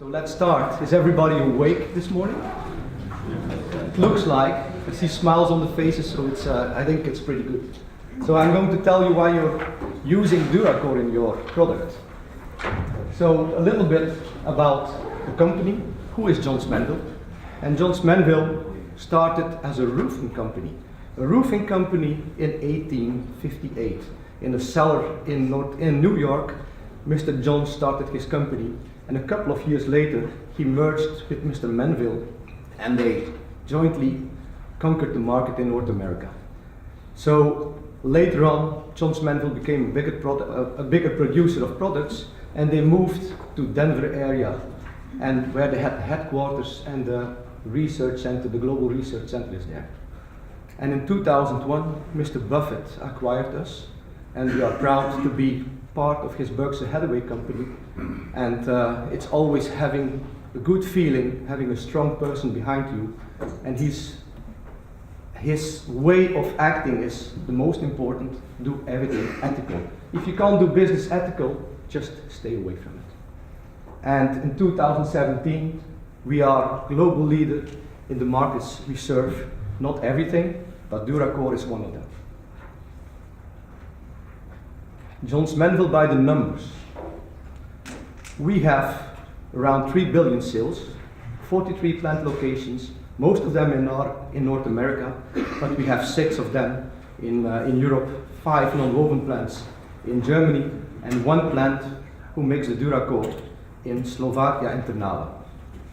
So let's start. Is everybody awake this morning? It looks like. I see smiles on the faces, so it's, I think it's pretty good. So I'm going to tell you why you're using DuraCore in your product. So a little bit about the company. Who is Johns Manville? And Johns Manville started as a roofing company. A roofing company in 1858. In a cellar in New York, Mr. Johns started his company. And a couple of years later, he merged with Mr. Manville, and they jointly conquered the market in North America. So later on, Johns Manville became a bigger producer of products, and they moved to Denver area, and where they had the headquarters and the research center, the Global Research Center is there. And in 2001, Mr. Buffett acquired us, and we are proud to be part of his Berkshire Hathaway company. And it's always having a good feeling, having a strong person behind you, and his way of acting is the most important. Do everything ethical. If you can't do business ethical, just stay away from it. And in 2017, we are global leader in the markets we serve. Not everything, but DuraCore is one of them. Johns Manville by the numbers. We have around 3 billion sales, 43 plant locations, most of them in North America, but we have 6 of them in Europe, 5 non-woven plants in Germany, and 1 plant who makes the DuraCore in Slovakia and Trnava.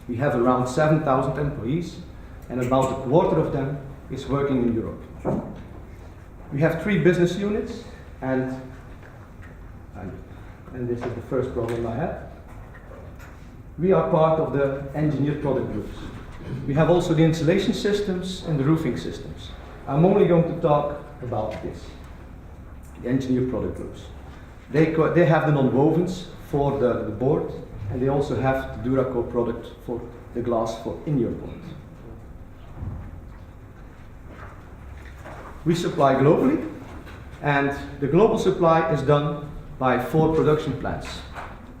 We have around 7,000 employees, and about a quarter of them is working in Europe. We have 3 business units, and this is the first problem I had. We are part of the engineered product groups. We have also the insulation systems and the roofing systems. I'm only going to talk about this, the engineered product groups. They have the non-wovens for the board, and they also have the DuraCore product for the glass for in your board. We supply globally, and the global supply is done by 4 production plants.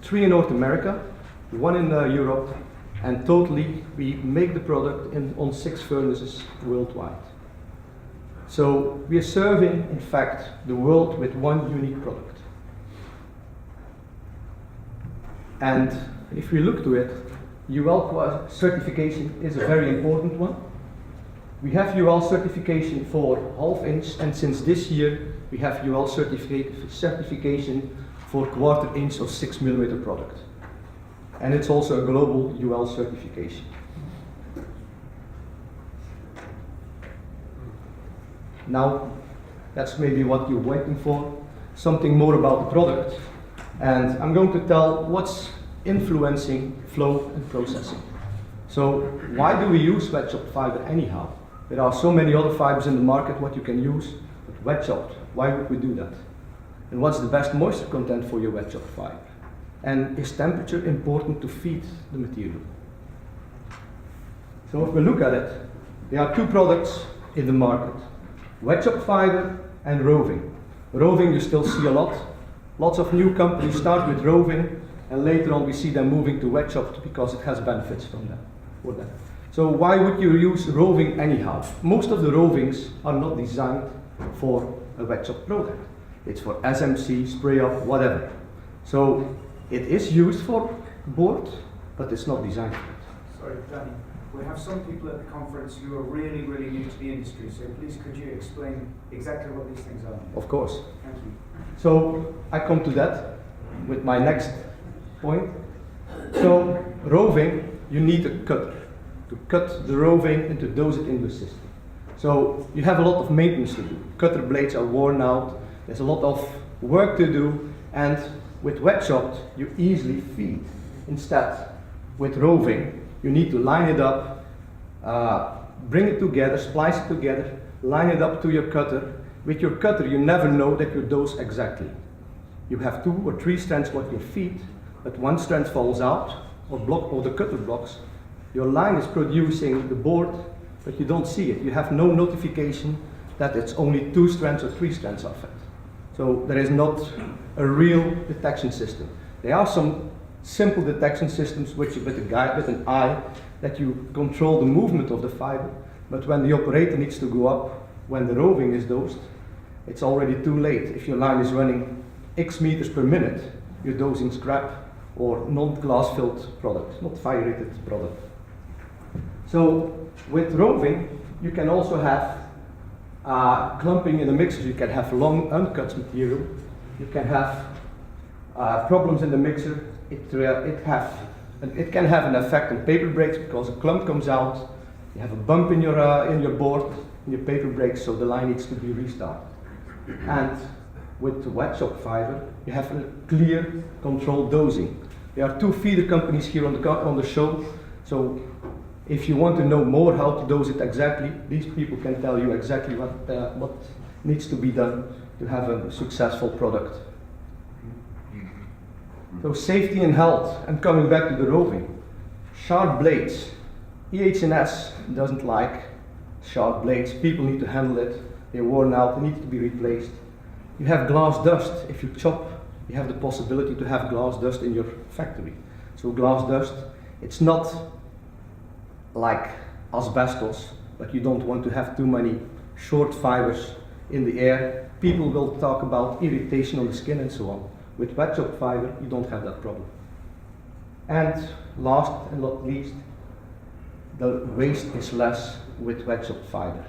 3 in North America, 1 in Europe, and totally we make the product on 6 furnaces worldwide. So we are serving, in fact, the world with 1 unique product. And if we look to it, UL certification is a very important one. We have UL certification for ½ inch, and since this year we have UL certification for ¼ inch of 6 mm product. And it's also a global UL certification. Now, that's maybe what you're waiting for, something more about the product. And I'm going to tell what's influencing flow and processing. So why do we use wet chopped fiber anyhow? There are so many other fibers in the market what you can use, but wet chopped, why would we do that? And what's the best moisture content for your wet chopped fiber? And is temperature important to feed the material? So if we look at it, there are 2 products in the market, wet chopped fiber and roving. Roving you still see a lot. Lots of new companies start with roving, and later on we see them moving to wet chopped because it has benefits for them. So why would you use roving anyhow? Most of the rovings are not designed for a wet chopped product. It's for SMC, spray up, whatever. So it is used for board, but it's not designed for it. Sorry, Dany, we have some people at the conference who are really, really new to the industry, so please could you explain exactly what these things are? Of course. Thank you. So I come to that with my next point. So roving, you need a cutter to cut the roving and to dose it in the system. So you have a lot of maintenance to do. Cutter blades are worn out, there's a lot of work to do, and with wet chopped you easily feed. Instead, with roving, you need to line it up, bring it together, splice it together, line it up to your cutter. With your cutter, you never know that you dose exactly. You have 2 or 3 strands what you feed, but 1 strand falls out, or the cutter blocks. Your line is producing the board, but you don't see it. You have no notification that it's only 2 strands or 3 strands of it. So there is not a real detection system. There are some simple detection systems with a guide, with an eye, that you control the movement of the fiber. But when the operator needs to go up, when the roving is dosed, it's already too late. If your line is running X meters per minute, you're dosing scrap or non-glass filled product, not fire-rated product. So with roving, you can also have clumping in the mixers. You can have long uncut material. You can have problems in the mixer. It can have an effect on paper breaks because a clump comes out. You have a bump in your board, and your paper breaks, so the line needs to be restarted. And with the wet shop fiber, you have a clear, controlled dosing. There are two feeder companies here on the show, so if you want to know more how to dose it exactly, these people can tell you exactly what needs to be done to have a successful product. So safety and health, and coming back to the roving. Sharp blades. EH&S doesn't like sharp blades. People need to handle it. They're worn out, they need to be replaced. You have glass dust. If you chop, you have the possibility to have glass dust in your factory. So glass dust, it's not like asbestos, but you don't want to have too many short fibers in the air. People will talk about irritation on the skin and so on. With wet shop fiber, you don't have that problem. And last and not least, the waste is less with wet shop fiber.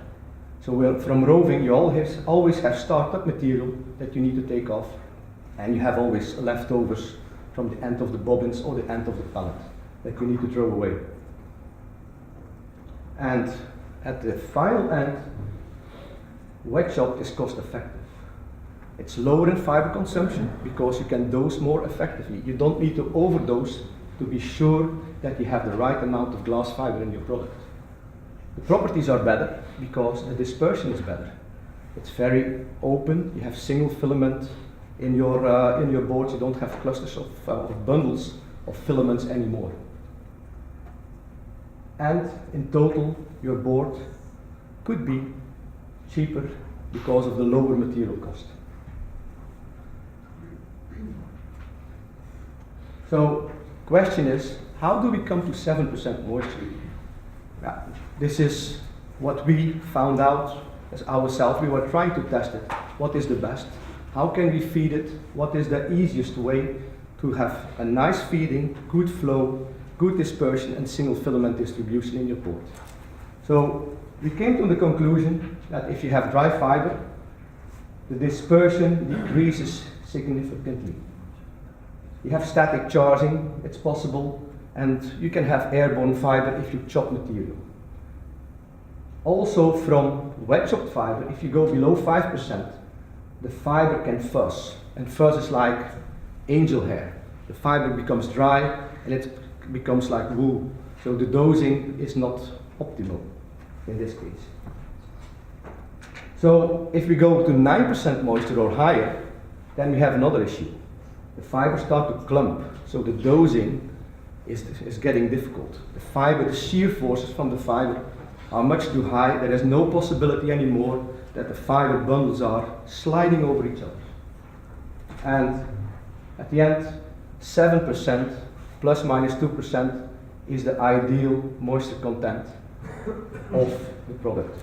So from roving, you always have startup material that you need to take off, and you have always leftovers from the end of the bobbins or the end of the pallet that you need to throw away. And at the final end, wet shop is cost effective. It's lower in fiber consumption because you can dose more effectively. You don't need to overdose to be sure that you have the right amount of glass fiber in your product. The properties are better because the dispersion is better. It's very open. You have single filament in your boards. You don't have clusters of bundles of filaments anymore. And in total, your board could be cheaper because of the lower material cost. So, question is, how do we come to 7% moisture? Yeah, this is what we found out as ourselves. We were trying to test it. What is the best? How can we feed it? What is the easiest way to have a nice feeding, good flow, good dispersion, and single filament distribution in your board? So we came to the conclusion that if you have dry fiber, the dispersion decreases significantly. You have static charging, it's possible, and you can have airborne fiber if you chop material. Also from wet chopped fiber, if you go below 5%, the fiber can fuzz, and fuzz is like angel hair. The fiber becomes dry and it becomes like wool, so the dosing is not optimal in this case. So if we go to 9% moisture or higher, then we have another issue. The fibers start to clump, so the dosing is getting difficult. The shear forces from the fiber are much too high. There is no possibility anymore that the fiber bundles are sliding over each other. And at the end, 7% plus minus 2% is the ideal moisture content of the product.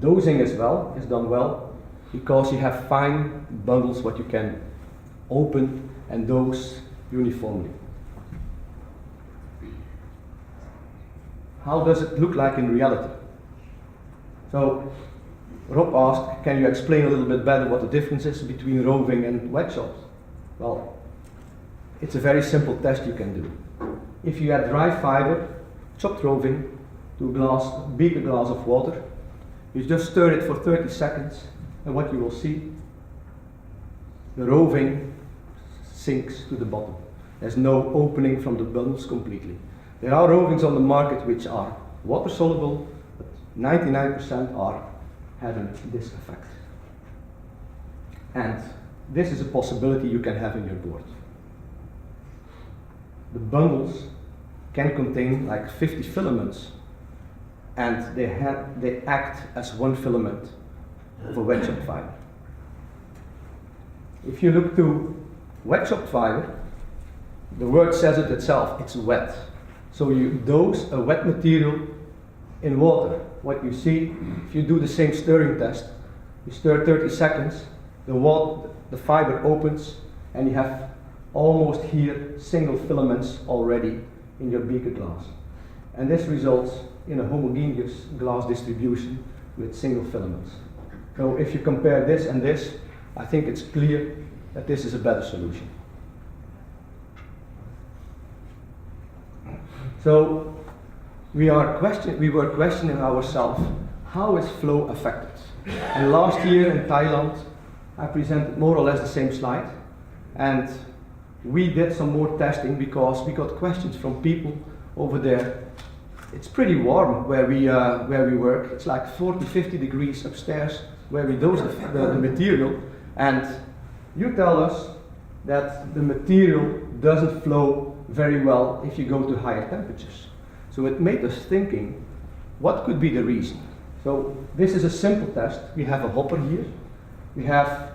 Dosing as well is done well because you have fine bundles what you can open and dose uniformly. How does it look like in reality? So Rob asked, can you explain a little bit better what the difference is between roving and wet shops? Well, it's a very simple test you can do. If you add dry fiber, chopped roving, to a beaker glass of water, you just stir it for 30 seconds, and what you will see, the roving sinks to the bottom. There's no opening from the bundles completely. There are rovings on the market which are water soluble, but 99% are having this effect. And this is a possibility you can have in your board. The bundles can contain like 50 filaments, and they act as one filament of a wet chop fiber. If you look to Wet chopped fiber, the word says it itself, it's wet. So you dose a wet material in water. What you see, if you do the same stirring test, you stir 30 seconds, the fiber opens, and you have almost here single filaments already in your beaker glass. And this results in a homogeneous glass distribution with single filaments. So if you compare this and this, I think it's clear that this is a better solution. So we were questioning ourselves, how is flow affected? And last year in Thailand, I presented more or less the same slide, and we did some more testing because we got questions from people over there. It's pretty warm where we work. It's like 40, 50 degrees upstairs where we dose the material, and you tell us that the material doesn't flow very well if you go to higher temperatures. So it made us thinking, what could be the reason? So this is a simple test. We have a hopper here, we have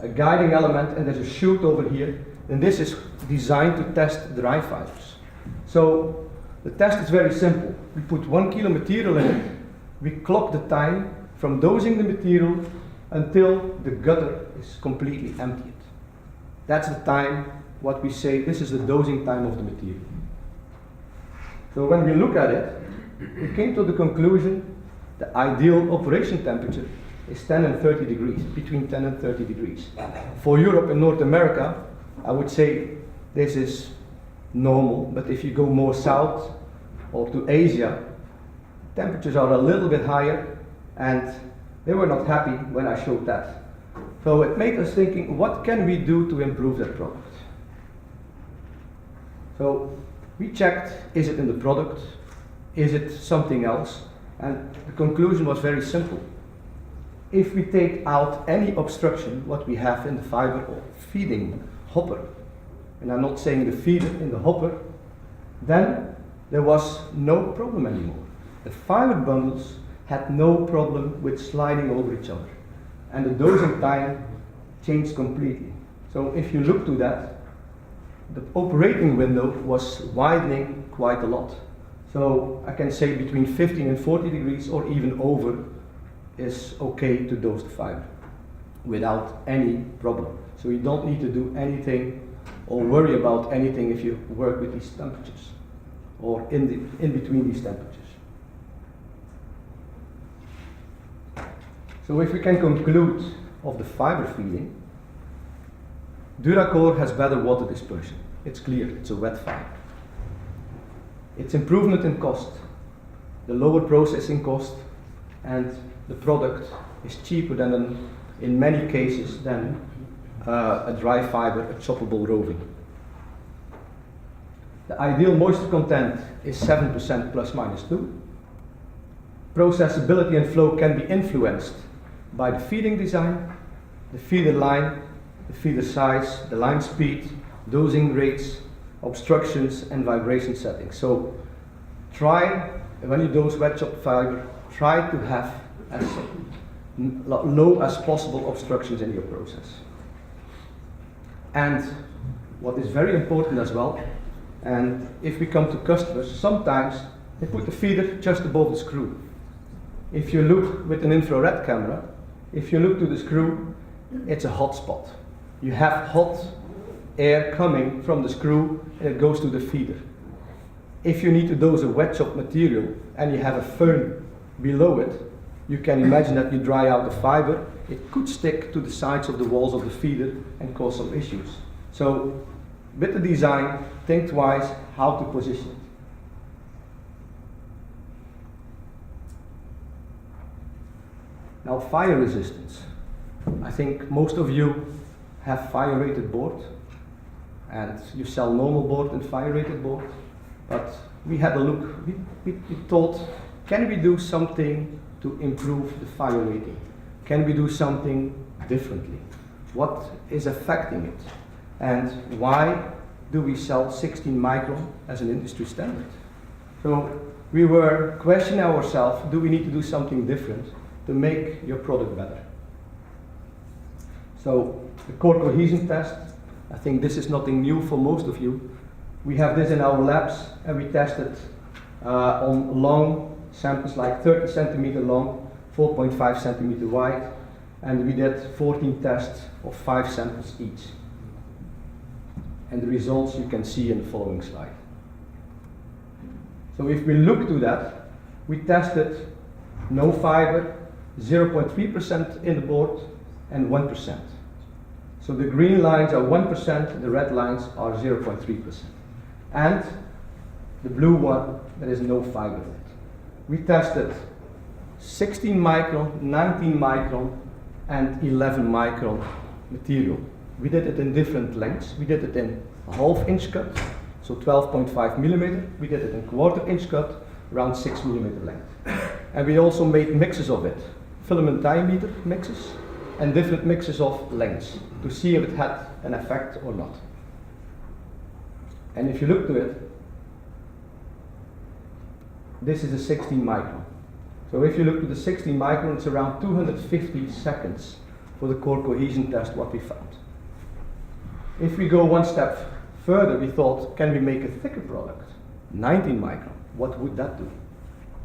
a guiding element, and there's a chute over here, and this is designed to test dry fibers. So the test is very simple. We put 1 kilo material in it, we clock the time from dosing the material until the gutter is completely emptied. That's the time, what we say, this is the dosing time of the material. So when we look at it, we came to the conclusion the ideal operation temperature is 10 and 30 degrees, between 10 and 30 degrees. For Europe and North America, I would say this is normal, but if you go more south or to Asia, temperatures are a little bit higher, and they were not happy when I showed that. So it made us thinking, what can we do to improve that product? So we checked, is it in the product? Is it something else? And the conclusion was very simple. If we take out any obstruction, what we have in the fiber or feeding hopper, and I'm not saying the feeder, in the hopper, then there was no problem anymore. The fiber bundles had no problem with sliding over each other, and the dosing time changed completely. So if you look to that, the operating window was widening quite a lot. So I can say between 15 and 40 degrees or even over is okay to dose the fiber without any problem. So you don't need to do anything or worry about anything if you work with these temperatures or in between these temperatures. So if we can conclude of the fiber feeding, DuraCore has better water dispersion. It's clear, it's a wet fiber. It's improvement in cost, the lower processing cost, and the product is cheaper than, in many cases, than a dry fiber, a choppable roving. The ideal moisture content is 7% plus minus 2. Processability and flow can be influenced by the feeding design, the feeder line, the feeder size, the line speed, dosing rates, obstructions, and vibration settings. So try, when you dose wet chopped fiber, try to have as low as possible obstructions in your process. And what is very important as well, and if we come to customers, sometimes they put the feeder just above the screw. If you look with an infrared camera, if you look to the screw, it's a hot spot. You have hot air coming from the screw and it goes to the feeder. If you need to dose a wet chop material and you have a fern below it, you can imagine that you dry out the fiber, it could stick to the sides of the walls of the feeder and cause some issues. So with the design, think twice how to position it. Now, fire resistance. I think most of you have fire rated board, and you sell normal board and fire rated board, but we had a look, we thought, can we do something to improve the fire rating? Can we do something differently? What is affecting it? And why do we sell 16 micron as an industry standard? So we were questioning ourselves, do we need to do something different to make your product better? So the core cohesion test, I think this is nothing new for most of you. We have this in our labs, and we tested on long samples, like 30 centimeter long, 4.5 centimeter wide, and we did 14 tests of 5 samples each. And the results you can see in the following slide. So if we look to that, we tested no fiber, 0.3% in the board, and 1%. So the green lines are 1%, the red lines are 0.3%. And the blue one, there is no fiber in it. We tested 16 micron, 19 micron, and 11 micron material. We did it in different lengths. We did it in a half-inch cut, so 12.5 millimeter. We did it in quarter-inch cut, around 6 millimeter length. And we also made mixes of it, filament diameter mixes, and different mixes of lengths, to see if it had an effect or not. And if you look to it, this is a 16 micron. So if you look to the 16 micron, it's around 250 seconds for the core cohesion test, what we found. If we go one step further, we thought, can we make a thicker product? 19 micron, what would that do?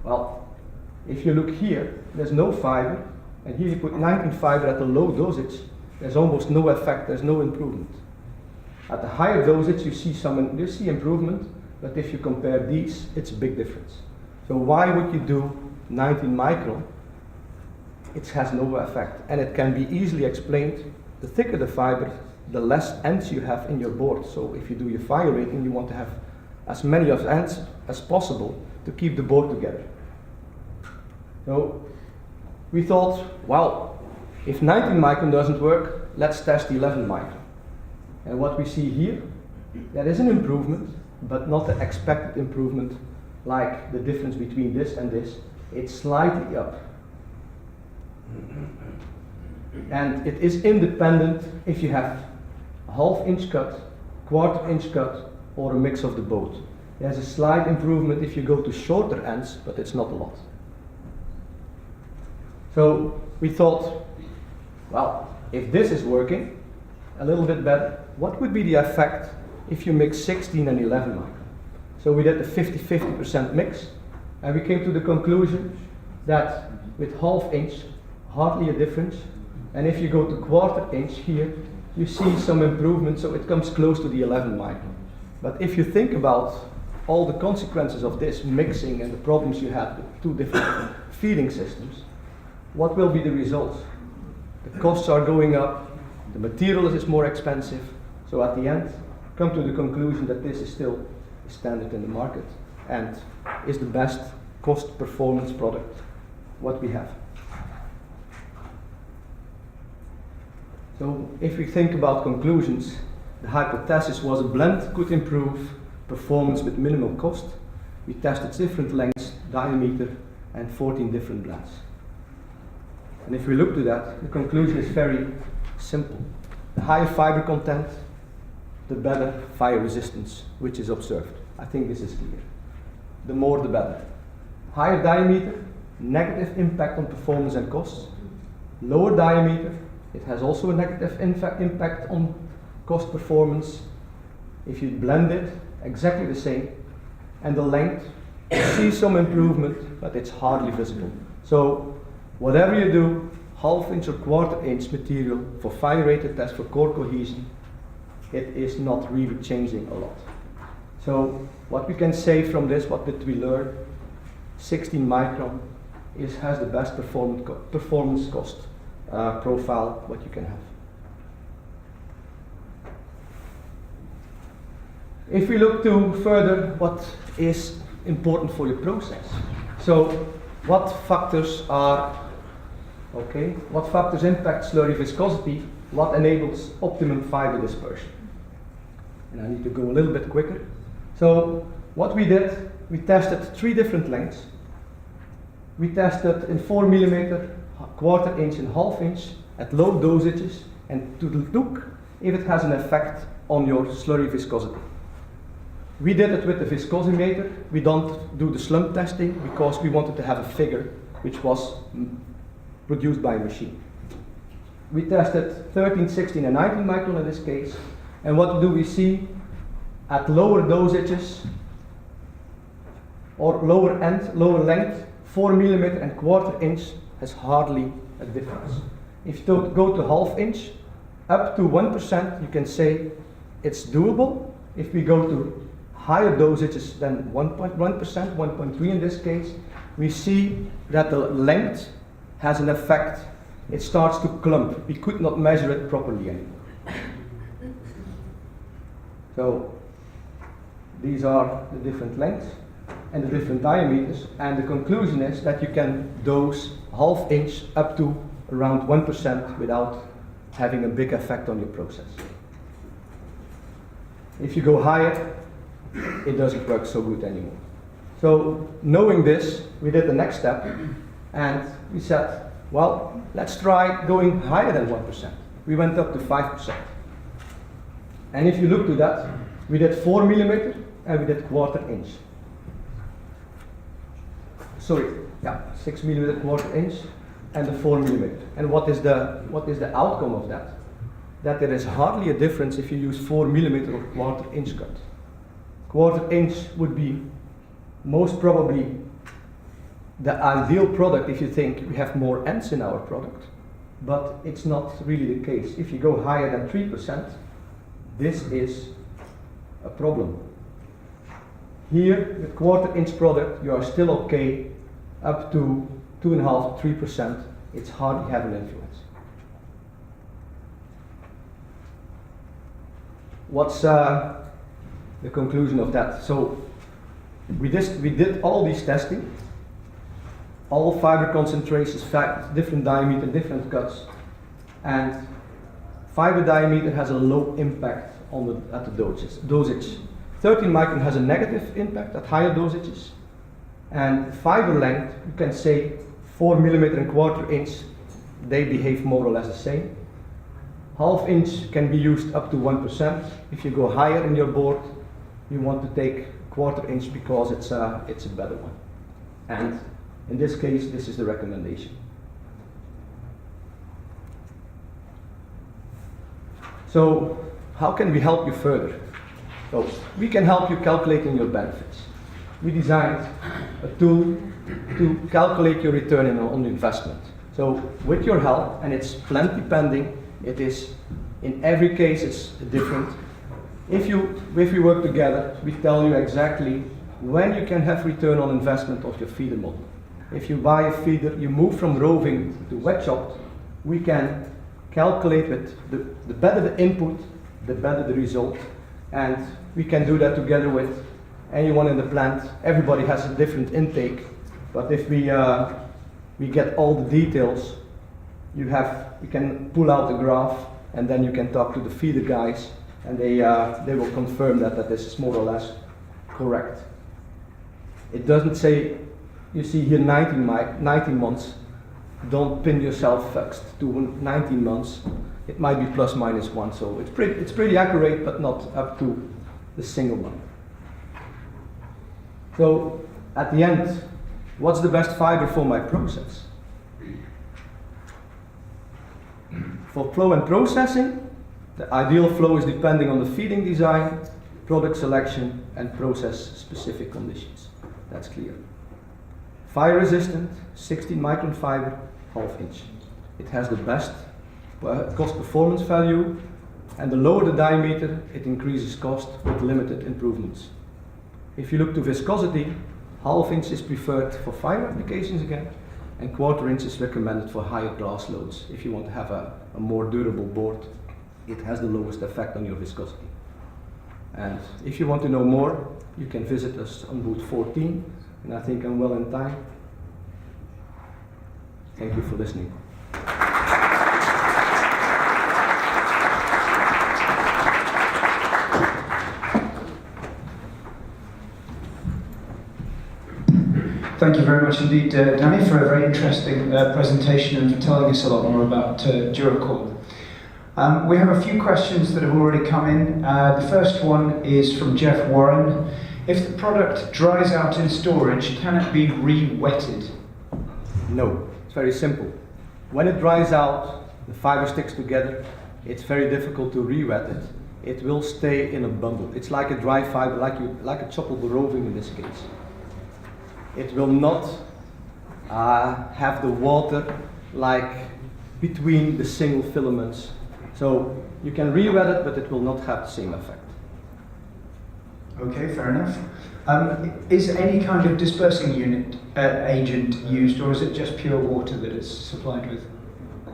Well, if you look here, there's no fiber, and here you put 19 fiber at a low dosage, there's almost no effect, there's no improvement. At the higher dosage, you see improvement, but if you compare these, it's a big difference. So why would you do 19 micron? It has no effect, and it can be easily explained. The thicker the fiber, the less ends you have in your board. So if you do your fire rating, you want to have as many of ends as possible to keep the board together. So we thought, well, if 19 micron doesn't work, let's test 11 micron. And what we see here, there is an improvement, but not the expected improvement like the difference between this and this. It's slightly up. And it is independent if you have a half-inch cut, quarter-inch cut, or a mix of the both. There's a slight improvement if you go to shorter ends, but it's not a lot. So we thought, well, if this is working a little bit better, what would be the effect if you mix 16 and 11 micron? So we did a 50-50% mix, and we came to the conclusion that with half-inch, hardly a difference, and if you go to quarter-inch here, you see some improvement, so it comes close to the 11 micron. But if you think about all the consequences of this mixing and the problems you had with two different feeding systems, what will be the results? The costs are going up, the material is more expensive, so at the end, come to the conclusion that this is still a standard in the market and is the best cost performance product what we have. So if we think about conclusions, the hypothesis was a blend could improve performance with minimal cost. We tested different lengths, diameter, and 14 different blends. And if we look to that, the conclusion is very simple. The higher fiber content, the better fire resistance, which is observed. I think this is clear. The more, the better. Higher diameter, negative impact on performance and costs. Lower diameter, it has also a negative impact on cost performance. If you blend it, exactly the same. And the length, you see some improvement, but it's hardly visible. So whatever you do, half-inch or quarter-inch material for fire-rated test for core cohesion, it is not really changing a lot. So what we can say from this, what did we learn? 16 micron has the best performance cost profile what you can have. If we look to further what is important for your process. So what factors impact slurry viscosity? What enables optimum fiber dispersion? And I need to go a little bit quicker. So what we did, we tested 3 different lengths. We tested in 4 millimeter, quarter-inch and half-inch at low dosages, and to look if it has an effect on your slurry viscosity. We did it with the viscosimeter. We don't do the slump testing because we wanted to have a figure which was produced by a machine. We tested 13, 16 and 19 micron in this case. And what do we see? At lower dosages, or lower length, 4 millimeter and quarter inch has hardly a difference. If you go to half inch, up to 1%, you can say it's doable. If we go to higher dosages than 1.1%, 1.3 in this case, we see that the length has an effect. It starts to clump. We could not measure it properly anymore. So these are the different lengths and the different diameters, and the conclusion is that you can dose half inch up to around 1% without having a big effect on your process. If you go higher, it doesn't work so good anymore. So knowing this, we did the next step, and we said, well, let's try going higher than 1%. We went up to 5%. And if you look to that, we did 4 millimeter and we did quarter inch. 6 millimeter quarter inch and the 4 millimeter. And what is the outcome of that? That there is hardly a difference if you use 4 millimeter or quarter inch cut. Quarter inch would be most probably the ideal product if you think we have more ends in our product, but it's not really the case. If you go higher than 3%, this is a problem. Here, with quarter inch product, you are still okay up to 2.5 to 3%. It's hardly have an influence. What's the conclusion of that? So we did all these testing, all fiber concentrations, different diameter, different cuts, and fiber diameter has a low impact at the dosage. 13 micron has a negative impact at higher dosages, and fiber length, you can say 4 millimeter and quarter inch, they behave more or less the same. Half inch can be used up to 1%. If you go higher in your board, you want to take quarter inch because it's a better one. And in this case, this is the recommendation. So how can we help you further? So we can help you calculating your benefits. We designed a tool to calculate your return on investment. So with your help, and it's plant depending, it is in every case it's different. If we work together, we tell you exactly when you can have return on investment of your feeder model. If you buy a feeder, you move from roving to wet chopped, we can calculate with the better the input, the better the result, and we can do that together with anyone in the plant. Everybody has a different intake, but if we get all the details, you can pull out the graph, and then you can talk to the feeder guys, and they will confirm that this is more or less correct. It doesn't say, you see here 19 months, don't pin yourself fixed to 19 months. It might be plus minus 1, so it's pretty accurate, but not up to the single month. So at the end, what's the best fiber for my process? For flow and processing, the ideal flow is depending on the feeding design, product selection, and process specific conditions. That's clear. Fire resistant, 16 micron fiber, half inch. It has the best cost performance value, and the lower the diameter, it increases cost with limited improvements. If you look to viscosity, half inch is preferred for fire applications again, and quarter inch is recommended for higher glass loads. If you want to have a more durable board, it has the lowest effect on your viscosity. And if you want to know more, you can visit us on booth 14, and I think I'm well in time. Thank you for listening. Thank you very much indeed, Dany, for a very interesting presentation and for telling us a lot more about DuraCore. We have a few questions that have already come in. The first one is from Jeff Warren. If the product dries out in storage, can it be re-wetted? No, it's very simple. When it dries out, the fiber sticks together, it's very difficult to re-wet it. it will stay in a bundle. It's like a dry fiber, like a choppable roving in this case. It will not have the water like between the single filaments. So you can re-wet it, but it will not have the same effect. Okay, fair enough. Is any kind of dispersing unit agent used, or is it just pure water that it's supplied with?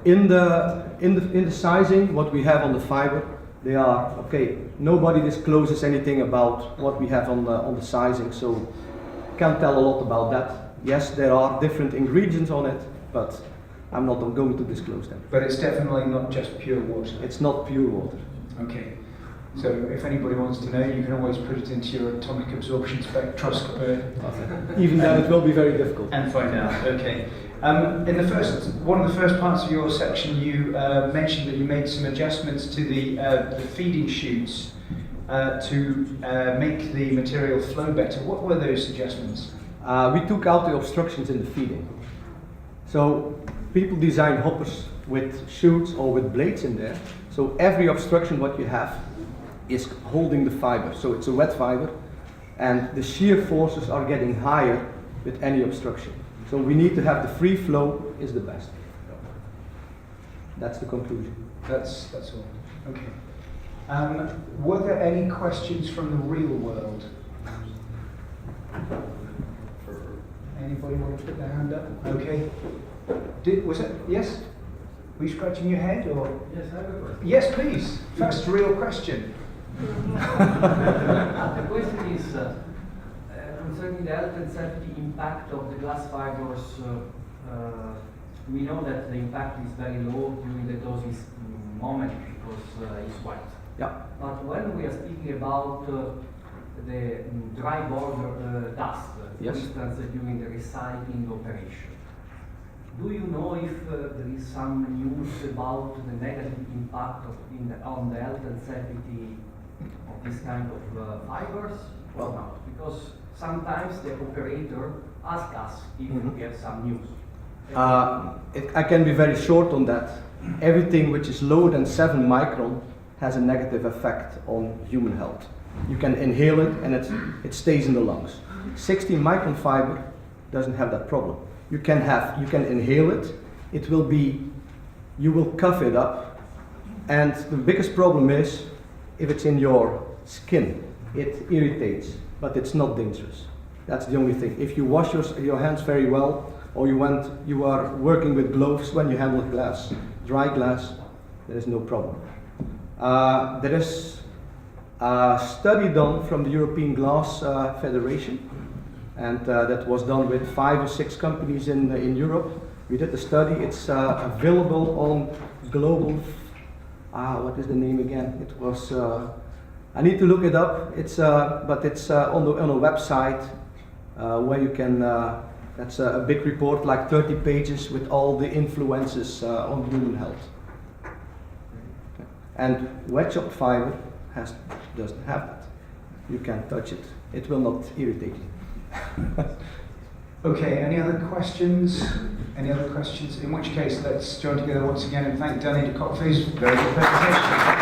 In the sizing, what we have on the fiber, they are okay. Nobody discloses anything about what we have on the sizing, so can't tell a lot about that. Yes, there are different ingredients on it, but I'm not going to disclose them. But it's definitely not just pure water. It's not pure water. Okay. So if anybody wants to know, you can always put it into your atomic absorption spectroscopy. Even then, it will be very difficult. And find out. Okay. In one of the first parts of your section, you mentioned that you made some adjustments to the feeding chutes to make the material flow better. What were those adjustments? We took out the obstructions in the feeding. So people design hoppers with chutes or with blades in there. So every obstruction what you have is holding the fiber. So it's a wet fiber, and the shear forces are getting higher with any obstruction. So we need to have the free flow is the best. That's the conclusion. That's all. Okay. Were there any questions from the real world? Anybody want to put their hand up? Okay. Was it? Yes? Were you scratching your head or? Yes, I have a question. Yes, please. First real question. The question is concerning the health and safety impact of the glass fibers. We know that the impact is very low during the dosing moment because it's wet. Yeah. But when we are speaking about the dry border dust, Yes. for instance, during the recycling operation, do you know if there is some news about the negative impact on the health and safety of this kind of fibers or not? Because sometimes the operator asks us if we have some news. I can be very short on that. Everything which is lower than 7 micron has a negative effect on human health. You can inhale it and it stays in the lungs. 60 micron fiber doesn't have that problem. You can inhale it, you will cough it up, and the biggest problem is if it's in your skin, it irritates, but it's not dangerous. That's the only thing. If you wash your hands very well, or you are working with gloves when you handle glass, dry glass, there is no problem. There is a study done from the European Glass Federation, and that was done with 5 or 6 companies in Europe. We did the study. It's available on Global. What is the name again? It was. I need to look it up. But it's on a website where you can. That's a big report, like 30 pages, with all the influences on human health. And wet shop fiber doesn't have that. You can touch it. It will not irritate you. Okay, any other questions? Any other questions? In which case, let's join together once again and thank Dany De Kock for his very good presentation.